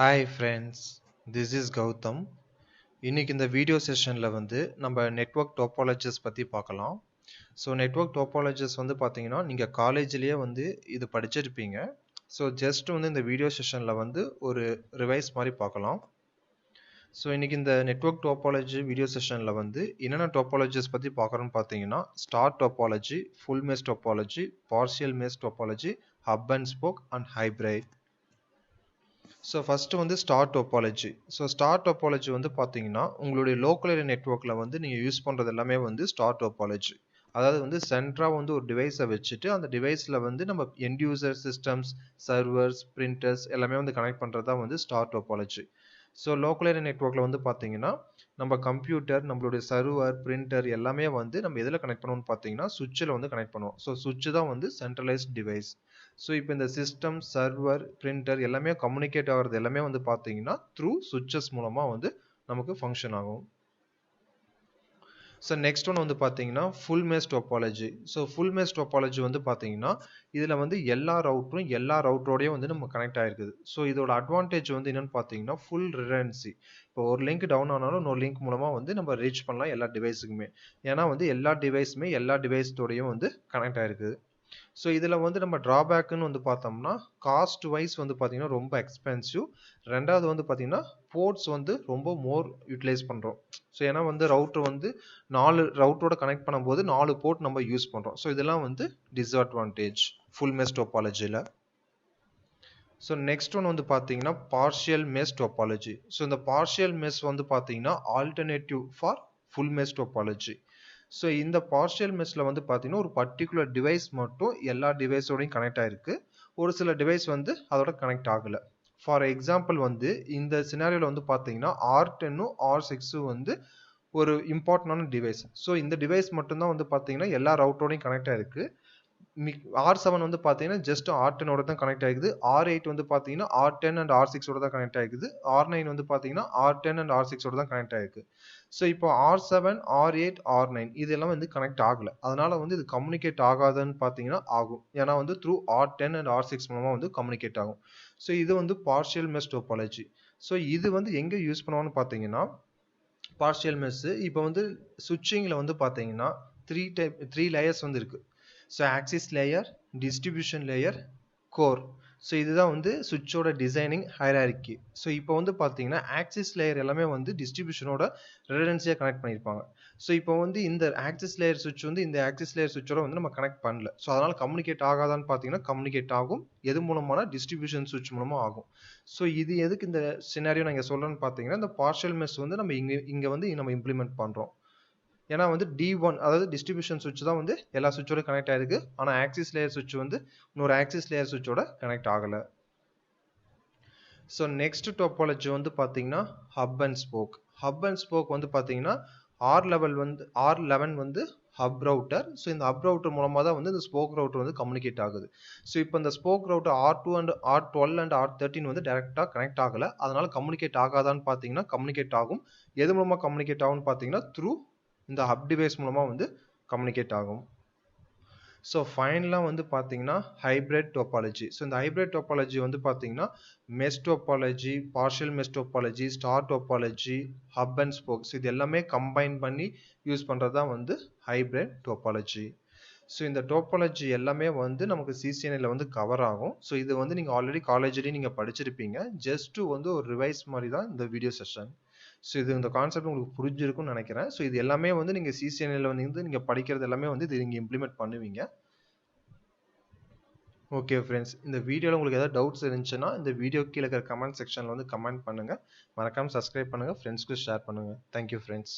Hi friends, this is Gautam. இன்னைக்கு இந்த video செஷனில் நம்ம நெட்வொர்க் டோபாலஜிஸ் பற்றி பார்க்கலாம். ஸோ நெட்வொர்க் டோபாலஜிஸ் பார்த்தீங்கன்னா நீங்கள் காலேஜ்லேயே இது படிச்சிருப்பீங்க. ஸோ ஜஸ்ட் இந்த வீடியோ செஷனில் ஒரு ரிவைஸ் மாதிரி பார்க்கலாம். ஸோ இன்னைக்கு இந்த நெட்வொர்க் டோபாலஜி வீடியோ செஷனில் என்னென்ன டோபாலஜிஸ் பற்றி பார்க்குறோன்னு பார்த்தீங்கன்னா star topology, full mesh topology, partial mesh topology, hub and spoke and hybrid. So first star topology. So star topology பார்த்தீங்கன்னா உங்களுடைய லோக்கல் ஏரியா நெட்வொர்க்கில் நீங்கள் யூஸ் பண்ணுறது எல்லாமே ஸ்டார் டோபாலஜி. அதாவது சென்டராக ஒரு டிவைஸை வச்சுட்டு அந்த டிவைஸில் நம்ம end user systems, servers, printers எல்லாமே கனெக்ட் பண்ணுறது தான் star topology. So local area நெட்வொர்க்கில் பார்த்தீங்கன்னா நம்ம கம்ப்யூட்டர், நம்மளுடைய சர்வர், பிரிண்டர் எல்லாமே நம்ம எதில் கனெக்ட் பண்ணுவோம்னு பார்த்தீங்கன்னா சுவிட்சில் கனெக்ட் பண்ணுவோம். ஸோ சுவிட்ச் தான் சென்ட்ரலைஸ்ட் டிவைஸ். ஸோ இப்போ இந்த சிஸ்டம், சர்வர், பிரிண்டர் எல்லாமே கம்யூனிகேட் ஆகிறது எல்லாமே பார்த்தீங்கன்னா த்ரூ சுவிட்சஸ் மூலமாக நமக்கு ஃபங்க்ஷன் ஆகும். ஸோ நெக்ஸ்ட் ஒன் பார்த்தீங்கன்னா full mesh topology. So full mesh topology பார்த்தீங்கன்னா இதில் எல்லா ரவுட்டரும் எல்லா ரவுட்டரோடையும் நம்ம கனெக்ட் ஆகிருக்குது. ஸோ இதோட அட்வான்டேஜ் என்னென்னு பார்த்தீங்கன்னா ஃபுல் ரிடன்சி. இப்போ ஒரு லிங்க் டவுன் ஆனாலும் இன்னொரு லிங்க் மூலமாக நம்ம ரீச் பண்ணலாம் எல்லா டிவைஸுக்குமே. ஏன்னா எல்லா டிவைஸுமே எல்லா டிவைஸோடையும் கனெக்ட் ஆகிருக்குது. ஸோ இதில் நம்ம ட்ராபேக்குன்னு பார்த்தோம்னா காஸ்ட் வைஸ் பார்த்தீங்கன்னா ரொம்ப எக்ஸ்பென்சிவ். ரெண்டாவது பார்த்தீங்கன்னா போர்ட்ஸ் ரொம்ப மோர் யூட்டிலைஸ் பண்ணுறோம். ஸோ ஏன்னா ரவுட்டர் 4 ரவுட்டரோட கனெக்ட் பண்ணும்போது 4 போர்ட் நம்ம யூஸ் பண்ணுறோம். ஸோ இதெல்லாம் டிஸ்அட்வான்டேஜ் ஃபுல் மெஷ் டோபாலஜியில். ஸோ நெக்ஸ்ட் ஒன் பார்த்தீங்கன்னா பார்ஷியல் மெஷ் டோபாலஜி. ஸோ இந்த பார்ஷியல் மெஷ் பார்த்தீங்கன்னா alternative for full mesh topology. So இந்த பார்ஷியல் மெஷ்ல பார்த்தீங்கன்னா ஒரு பர்டிகுலர் டிவைஸ் மட்டும் எல்லா டிவைஸோடையும் கனெக்ட் ஆகிருக்கு. ஒரு சில டிவைஸ் அதோட கனெக்ட் ஆகலை. ஃபார் எக்ஸாம்பிள் இந்த சினாரியோவில் பார்த்தீங்கன்னா R10 R6 ஒரு இம்பார்ட்டண்டான டிவைஸ். ஸோ இந்த டிவைஸ் மட்டும்தான் பார்த்தீங்கன்னா எல்லா ரவுட்டரோடையும் கனெக்ட் ஆகிருக்கு. R7 பார்த்தீங்கன்னா ஜஸ்ட் R10 ஓட தான் கனெக்ட் ஆகிக்குது. R8 பார்த்தீங்கன்னா R10 அண்ட் R6 ஓட தான் கனெக்ட் ஆகிக்குது. R9 பார்த்தீங்கன்னா R10 அண்ட் R6 ஓட தான் கனெக்ட் ஆகிருக்கு. ஸோ இப்போ R7, R8, R9 இதெல்லாம் கனெக்ட் ஆகலை. அதனால இது கம்யூனிகேட் ஆகாதுன்னு பார்த்தீங்கன்னா ஆகும். ஏன்னா த்ரூ R10 அண்ட் R6 மூலமாக கம்யூனிகேட் ஆகும். ஸோ இது பார்ஷியல் மெஷ் டோபாலஜி. ஸோ இது எங்கே யூஸ் பண்ணுவான்னு பார்த்தீங்கன்னா பார்ஷியல் மெஷ் இப்போ சுவிட்சிங்கில் பார்த்தீங்கன்னா 3 லேயர்ஸ் இருக்கு. So axis layer, distribution layer, core. So இதுதான் சுவிட்சோட டிசைனிங் ஹைரார்கி. ஸோ இப்போ பார்த்தீங்கன்னா ஆக்சிஸ் லேயர் எல்லாமே டிஸ்ட்ரிபியூஷனோட ரிடன்சியாக கனெக்ட் பண்ணியிருப்பாங்க. ஸோ இப்போ இந்த ஆக்சிஸ் லேயர் சுவிட்ச் இந்த ஆக்சிஸ் லேயர் சுவிட்சோட நம்ம கனெக்ட் பண்ணல. ஸோ அதனால் கம்யூனிகேட் ஆகாதான்னு பார்த்தீங்கன்னா கம்யூனிகேட் ஆகும். எது மூலமான டிஸ்ட்ரிபியூஷன் சுவிட்ச் மூலமாக ஆகும். ஸோ இது எதுக்கு இந்த சினாரியோ நான் இங்கே சொல்கிறேன்னு பார்த்தீங்கன்னா இந்த பார்ஷியல் மெஷ் நம்ம இங்கே நம்ம இம்ப்ளிமெண்ட் பண்ணுறோம். ஏன்னா D1 அதாவது டிஸ்ட்ரிபியூஷன் சுவிட்ச் தான் எல்லா சுவிட்சோட கனெக்ட் ஆயிருக்கு. ஆனால் ஆக்சிஸ் லேயர் சுவிட்ச் இன்னொரு ஆக்சிஸ் லேயர் சுவிட்சோட கனெக்ட் ஆகலை. ஸோ நெக்ஸ்ட் டோபாலஜி பார்த்தீங்கன்னா hub and spoke. Hub and spoke பார்த்தீங்கன்னா R11 ஹப் ரவுட்டர். ஸோ இந்த ஹப் ரவுட்டர் மூலமாக தான் இந்த ஸ்போக் ரவுட்டர் கம்யூனிகேட் ஆகுது. ஸோ இப்போ இந்த spoke router R2 and R12 and R13 டைரெக்டாக கனெக்ட் ஆகலை. அதனால கம்யூனிகேட் ஆகாதான்னு பார்த்தீங்கன்னா கம்யூனிகேட் ஆகும். எது மூலமாக கம்யூனிகேட் ஆகும்னு பார்த்தீங்கன்னா த்ரூ இந்த ஹப் டிவைஸ் மூலமாக கம்யூனிகேட் ஆகும். ஸோ ஃபைனலாக பார்த்தீங்கன்னா ஹைப்ரிட் டோபாலஜி. ஸோ இந்த ஹைப்ரிட் டோபாலஜி பார்த்தீங்கன்னா mesh topology, partial mesh topology, star topology, hub and spoke. So இது எல்லாமே கம்பைன் பண்ணி யூஸ் பண்ணுறது தான் ஹைப்ரிட் டோபாலஜி. ஸோ இந்த டோபாலஜி எல்லாமே நமக்கு CCNA கவர் ஆகும். ஸோ இது நீங்கள் ஆல்ரெடி காலேஜ்லேயும் நீங்கள் படிச்சிருப்பீங்க. ஜஸ்ட்டு ஒரு ரிவைஸ் மாதிரி தான் இந்த வீடியோ செஷன். ஸோ இது இந்த கான்செப்ட் உங்களுக்கு புரிஞ்சிருக்கும்னு நினைக்கிறேன். ஸோ இது எல்லாமே நீங்கள் CCNAல நீங்கள் படிக்கிறது எல்லாமே இது நீங்கள் இம்ப்ளிமெண்ட் பண்ணுவீங்க. ஓகே ஃப்ரெண்ட்ஸ், இந்த வீடியோவில் உங்களுக்கு ஏதாவது டவுட்ஸ் இருந்துச்சுன்னா இந்த வீடியோ கீழே இருக்கிற கமெண்ட் செக்ஷனில் கமெண்ட் பண்ணுங்கள். மறக்காமல் சப்ஸ்கிரைப் பண்ணுங்கள், ஃப்ரெண்ட்ஸ்க்கு ஷேர் பண்ணுங்கள். Thank you friends.